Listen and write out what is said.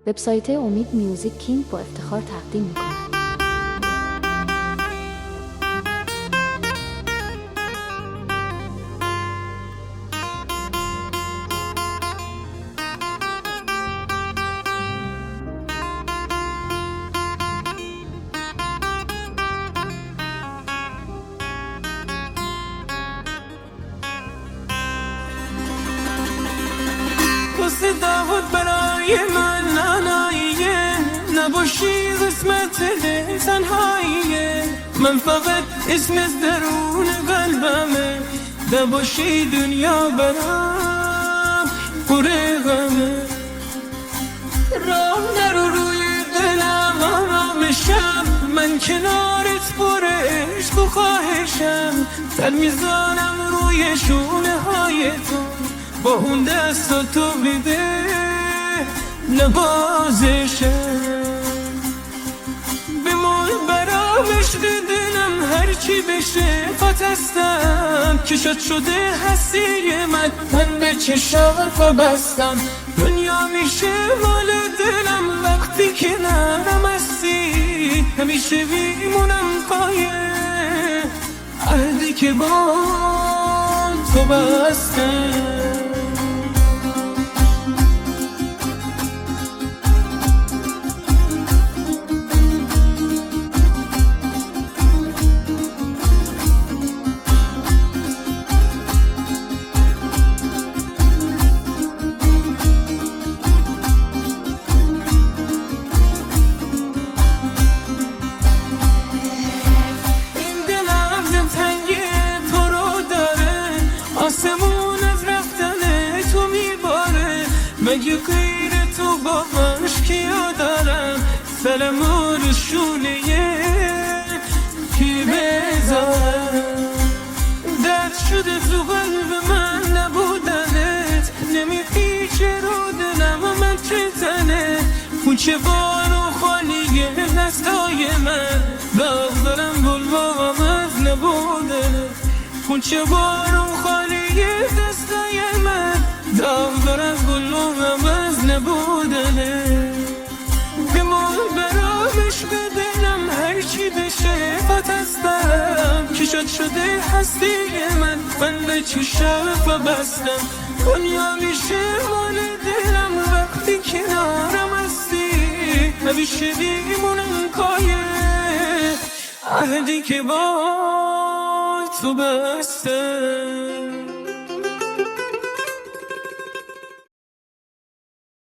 وبسایت امید میوزیک کینگ با افتخار تقدیم می‌کند. واسه دعوت برای من ناناییه، نباشی قسمت ده تنهاییه. من فقط اسمت درون قلبمه، نباشی دنیا برام پره غمه. راه نرو روی دلم آرامشم، من کنارت پر عشق و خواهشم. سر میزانم روی شونه های تو، با اون دستا تو بیده نوازشم. بمون برام عشق دلم هرچی بشه فتستم، که شد شده هستی من به چشات بستم. دنیا میشه مال دلم وقتی کنارم هستی، همیشه بیمونم پایه عهدی که با تو بستم. آسمون از رفتن تو میباره، مگه غیر تو باش کیا دارم؟ سرمو رو شونه کی بذارم؟ درد شده تو قلب من نبودنت، نمیپیچه رو دلم و من چه تنه. کوچه بار و خالیه دستای من، داغ دارم گلبام از نبودنت. کوچه بار و خالیه دستای من، داغ دارم گلبام از نبودنت. بمون برام عشق دلم هرچی بشه فتستم، که شده هستی من به چشات بستم. دنیا میشه مال دلم وقتی کنارم هستی، همیشه بیمونم کایه عهدی که با تو بستم.